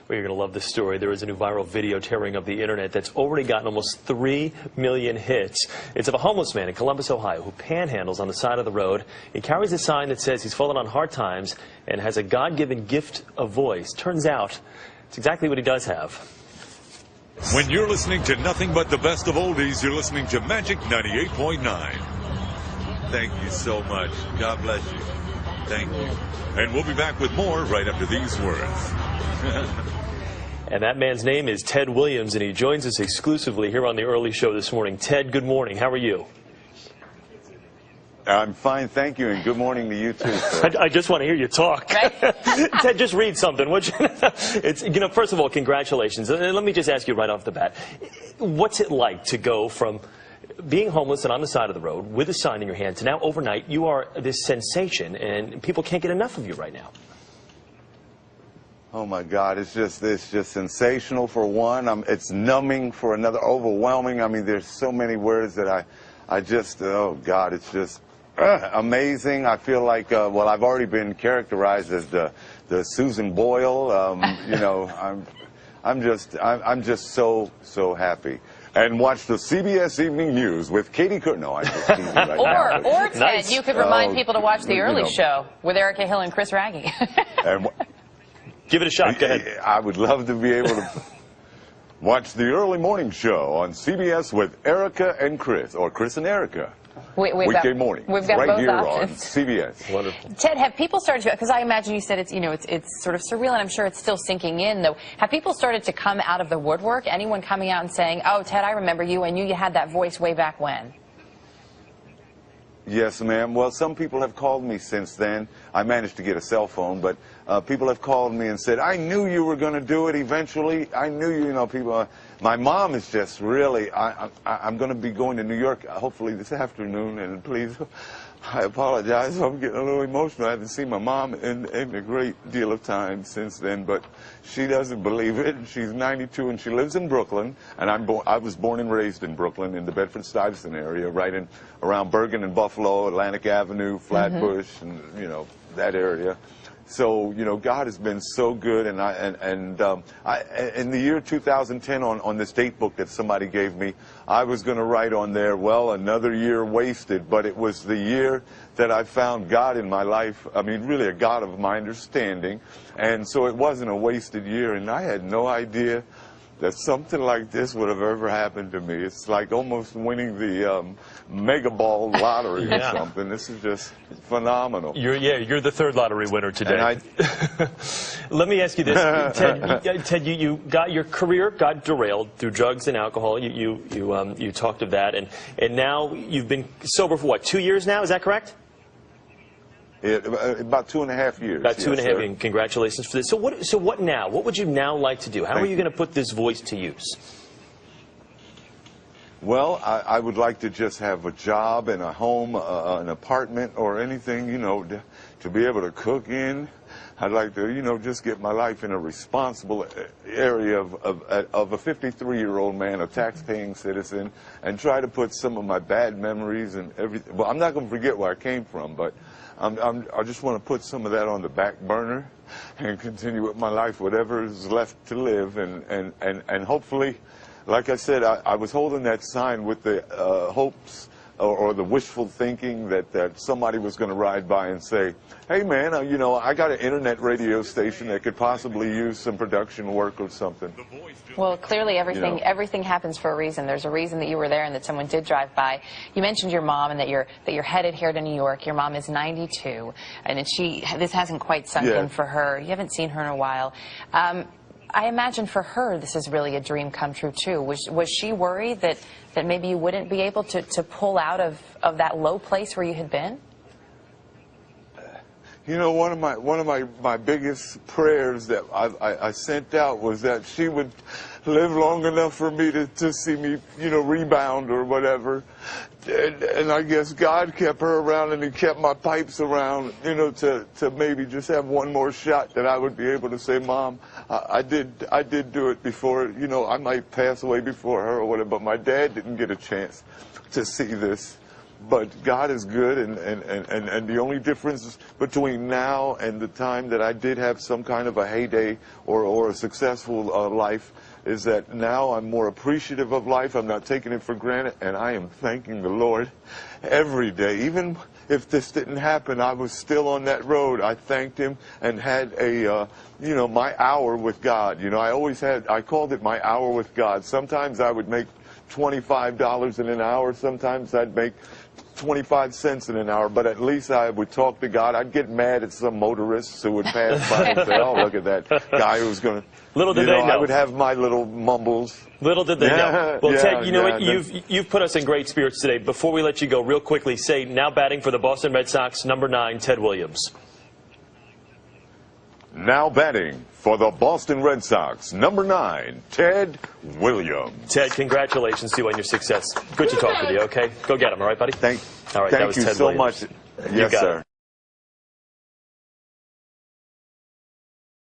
Well, you're going to love this story. There is a new viral video tearing up the internet that's already gotten almost 3 million hits. It's of a homeless man in Columbus, Ohio, who panhandles on the side of the road. He carries a sign that says he's fallen on hard times and has a God-given gift of voice. Turns out it's exactly what he does have. When you're listening to nothing but the best of oldies, you're listening to Magic 98.9. Thank you so much. God bless you. Thank you. And we'll be back with more right after these words. And that man's name is Ted Williams, and he joins us exclusively here on the early show this morning. Ted, good morning. How are you? I'm fine, thank you, and good morning to you too, sir. I just want to hear you talk. Ted, just read something, would you? First of all, congratulations. And let me just ask you right off the bat, what's it like to go from being homeless and on the side of the road with a sign in your hand to now overnight you are this sensation and people can't get enough of you right now? Oh my God, it's just sensational for one. It's numbing for another, overwhelming. I mean, there's so many words that I just, oh God, it's just amazing. I feel like, well, I've already been characterized as the Susan Boyle. I'm just so happy. And watch the CBS Evening News with Katie Cook. No, I'm just teasing right now. Or Ted, nice. You could remind people to watch the early show with Erica Hill and Chris Raggi. Give it a shot. Go ahead. I would love to be able to watch the early morning show on CBS with Erica and Chris, or Chris and Erica. Weekday morning. We've got right both here options. On CBS. Wonderful. Ted, have people started to, because I imagine you said it's sort of surreal, and I'm sure it's still sinking in, though. Have people started to come out of the woodwork? Anyone coming out and saying, oh, Ted, I remember you. I knew you had that voice way back when. Yes, ma'am. Well, some people have called me since then. I managed to get a cell phone, but people have called me and said, I knew you were going to do it eventually. I knew you, people. My mom is just really, I'm going to be going to New York hopefully this afternoon, and please, I apologize if I'm getting a little emotional. I haven't seen my mom in a great deal of time since then, but she doesn't believe it. She's 92 and she lives in Brooklyn, and I was born and raised in Brooklyn in the Bedford-Stuyvesant area, right in around Bergen and Buffalo, Atlantic Avenue, Flatbush, and that area. So God has been so good, and in the year 2010 on this date book that somebody gave me, I was going to write on there, well, another year wasted, but it was the year that I found God in my life. I mean, really a God of my understanding, and so it wasn't a wasted year, and I had no idea that something like this would have ever happened to me. It's like almost winning the mega ball lottery or something. This is just phenomenal. You're the third lottery winner today. Let me ask you this, Ted. You got your career got derailed through drugs and alcohol. You talked of that, and now you've been sober for what, 2 years now? Is that correct? About 2.5 years. About 2.5 years, and congratulations for this. So what now? What would you now like to do? How are you going to put this voice to use? Well, I would like to just have a job and a home, an apartment, or anything, to be able to cook in. I'd like to, just get my life in a responsible area of a 53-year-old man, a tax-paying citizen, and try to put some of my bad memories and everything. Well, I'm not going to forget where I came from, but I just want to put some of that on the back burner and continue with my life, whatever is left to live, and hopefully, like I said, I was holding that sign with the hopes or the wishful thinking that somebody was going to ride by and say, hey man, I got an internet radio station that could possibly use some production work or something. Well, clearly everything happens for a reason. There's a reason that you were there and that someone did drive by. You mentioned your mom and that you're headed here to New York. Your mom is 92, and this hasn't quite sunk in for her. You haven't seen her in a while. I imagine for her this is really a dream come true too. Was she worried that maybe you wouldn't be able to pull out of that low place where you had been? One of my biggest prayers that I sent out was that she would live long enough for me to see me, rebound or whatever. And I guess God kept her around, and He kept my pipes around, to maybe just have one more shot that I would be able to say, Mom, I did do it before. I might pass away before her or whatever, but my dad didn't get a chance to see this. but God is good, and the only difference between now and the time that I did have some kind of a heyday or a successful life is that now I'm more appreciative of life. I'm not taking it for granted, and I am thanking the Lord every day. Even if this didn't happen, I was still on that road. I thanked Him and had a, you know, my hour with God. You know, I called it my hour with God. Sometimes I would make $25 in an hour. Sometimes I'd make 25 cents in an hour, but at least I would talk to God. I'd get mad at some motorists who would pass by and say, oh, look at that guy who's going to... Little did they know. I would have my little mumbles. Little did they know. Well, Yeah, Ted, you know yeah, what? You've put us in great spirits today. Before we let you go, real quickly, say, now batting for the Boston Red Sox, number 9, Ted Williams. Now batting for the Boston Red Sox, number 9, Ted Williams. Ted, congratulations to you on your success. Good to talk with you, okay? Go get him, all right, buddy? Thank all right, that you was Ted so Williams. much. Yes, sir.